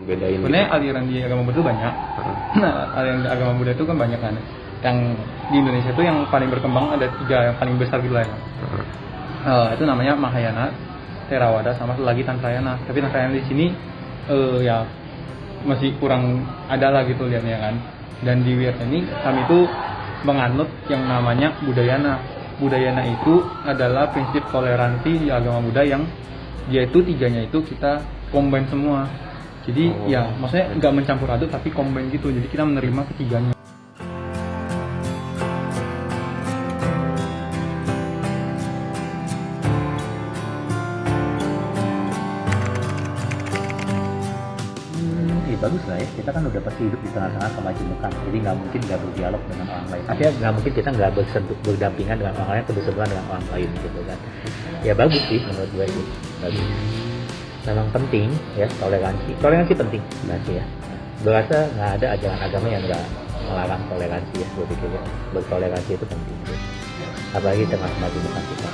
bedain? Sebenarnya aliran di agama Buddha itu banyak. Nah, aliran di agama Buddha itu kan banyak kan. Yang di Indonesia itu yang paling berkembang ada 3 yang paling besar gitu lah ya. Itu namanya Mahayana, Theravada, sama lagi Tantrayana. Tapi Tantrayana di sini ya masih kurang ada lah gitu lihatnya kan. Dan di Wiyar ini kami itu menganut yang namanya Budayana. Budayana itu adalah prinsip toleransi di agama Buddha yang dia itu 3-nya itu kita combine semua. Jadi ya maksudnya nggak mencampur aduk tapi combine gitu. Jadi kita menerima ketiganya. Bagus lah ya, kita kan udah pasti hidup di tengah-tengah kemajemukan, jadi nggak mungkin nggak berdialog dengan orang lain. Artinya nggak mungkin kita nggak berdampingan dengan orang lain atau bersebelahan dengan orang lain gitu kan. Ya bagus sih menurut gue itu, bagus. Memang penting ya toleransi penting berarti ya. Berasa nggak ada ajaran agama yang nggak melarang toleransi ya, gue pikir ya. Bertoleransi itu penting, apalagi tengah kemajemukan kita.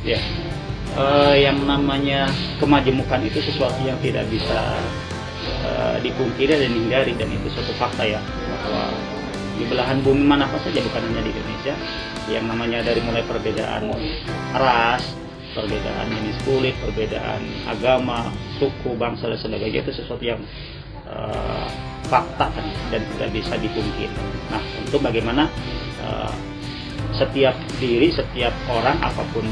Ya, yang namanya kemajemukan itu sesuatu yang tidak bisa dipungkiri dan dihindari, dan itu suatu fakta ya, bahwa di belahan bumi mana saja, bukan hanya di Indonesia, yang namanya dari mulai perbedaan ras, perbedaan jenis kulit, perbedaan agama, suku, bangsa dan sebagainya, itu sesuatu yang fakta kan, dan tidak bisa dipungkiri. Nah, untuk bagaimana setiap diri, setiap orang, apapun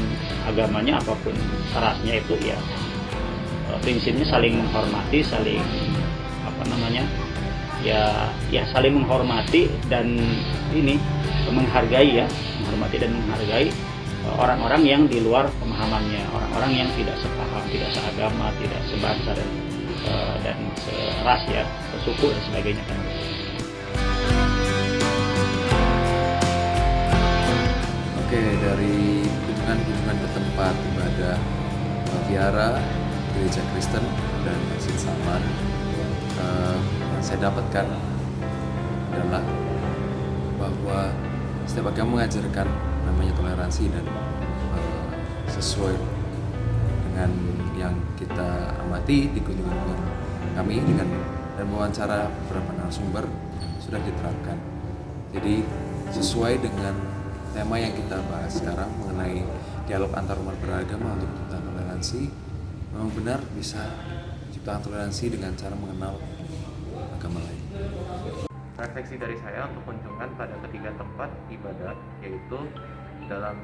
agamanya, apapun rasnya, itu ya prinsipnya saling menghormati, saling saling menghormati dan menghargai ya, menghormati dan menghargai orang-orang yang di luar pemahamannya, orang-orang yang tidak sepaham, tidak seagama, tidak sebangsa dan seras ya, sesuku dan sebagainya kan. Oke, dari kunjungan ke tempat ibadah Vihara, gereja Kristen dan Masjid Saman, yang saya dapatkan adalah bahwa setiap agama mengajarkan namanya toleransi, dan sesuai dengan yang kita amati di kunjungan kami dan wawancara beberapa narasumber sudah diterapkan. Jadi sesuai dengan tema yang kita bahas sekarang mengenai dialog antar umat beragama untuk menciptakan toleransi, memang benar bisa menciptakan toleransi dengan cara mengenal agama lain. Refleksi dari saya untuk kunjungan pada ketiga tempat ibadah, yaitu dalam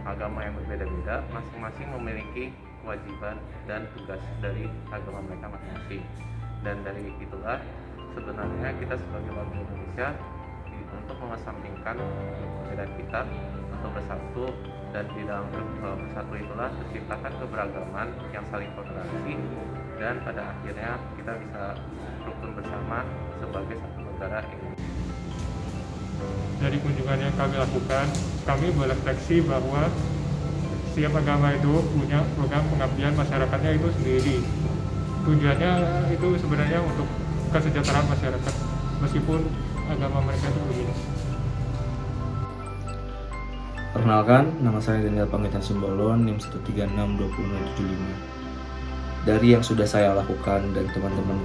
agama yang berbeda-beda, masing-masing memiliki kewajiban dan tugas dari agama mereka masing-masing. Dan dari itulah sebenarnya kita sebagai warga Indonesia untuk mengesampingkan perbedaan kita untuk bersatu, dan di dalam bersatu itulah terciptakan keberagaman yang saling toleransi, dan pada akhirnya kita bisa rukun bersama sebagai satu negara Indonesia. Dari kunjungan yang kami lakukan, kami berefleksi bahwa setiap agama itu punya program pengabdian masyarakatnya itu sendiri. Tujuannya itu sebenarnya untuk kesejahteraan masyarakat, meskipun agama mereka itu berbeda. Perkenalkan, nama saya Daniel Pangitan Simbolon, NIM 1362075. Dari yang sudah saya lakukan dan teman-teman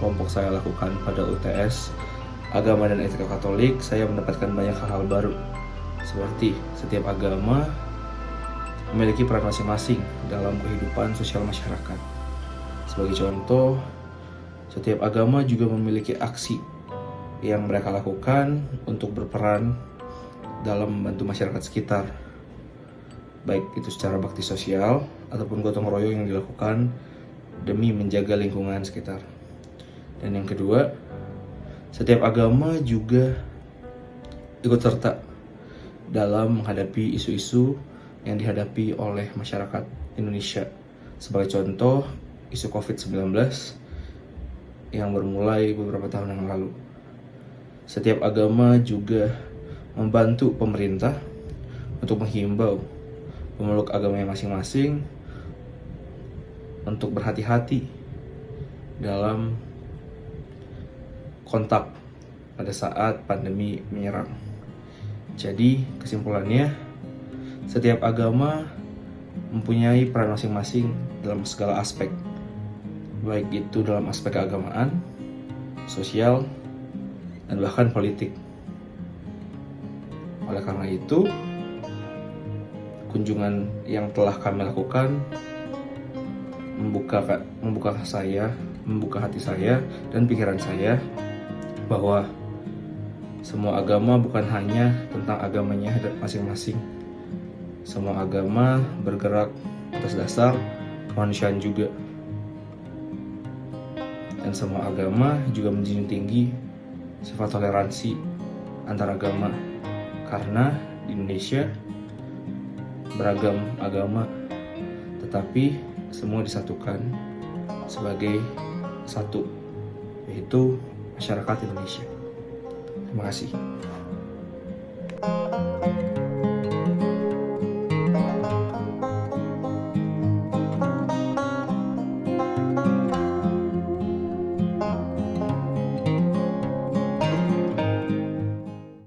kelompok saya lakukan pada UTS Agama dan Etika Katolik, saya mendapatkan banyak hal-hal baru. Seperti setiap agama memiliki peran masing-masing dalam kehidupan sosial masyarakat. Sebagai contoh, setiap agama juga memiliki aksi yang mereka lakukan untuk berperan dalam membantu masyarakat sekitar, baik itu secara bakti sosial ataupun gotong royong yang dilakukan demi menjaga lingkungan sekitar. Dan yang kedua, setiap agama juga ikut serta dalam menghadapi isu-isu yang dihadapi oleh masyarakat Indonesia. Sebagai contoh, isu COVID-19 yang bermulai beberapa tahun yang lalu. Setiap agama juga membantu pemerintah untuk menghimbau pemeluk agama yang masing-masing untuk berhati-hati dalam kontak pada saat pandemi menyerang. Jadi kesimpulannya, setiap agama mempunyai peran masing-masing dalam segala aspek, baik itu dalam aspek keagamaan, sosial, dan bahkan politik. Oleh karena itu, kunjungan yang telah kami lakukan membuka hati saya dan pikiran saya bahwa semua agama bukan hanya tentang agamanya masing-masing. Semua agama bergerak atas dasar kemanusiaan juga. Dan semua agama juga menjunjung tinggi sifat toleransi antar agama. Karena di Indonesia beragam agama, tetapi semua disatukan sebagai satu, yaitu masyarakat Indonesia. Terima kasih.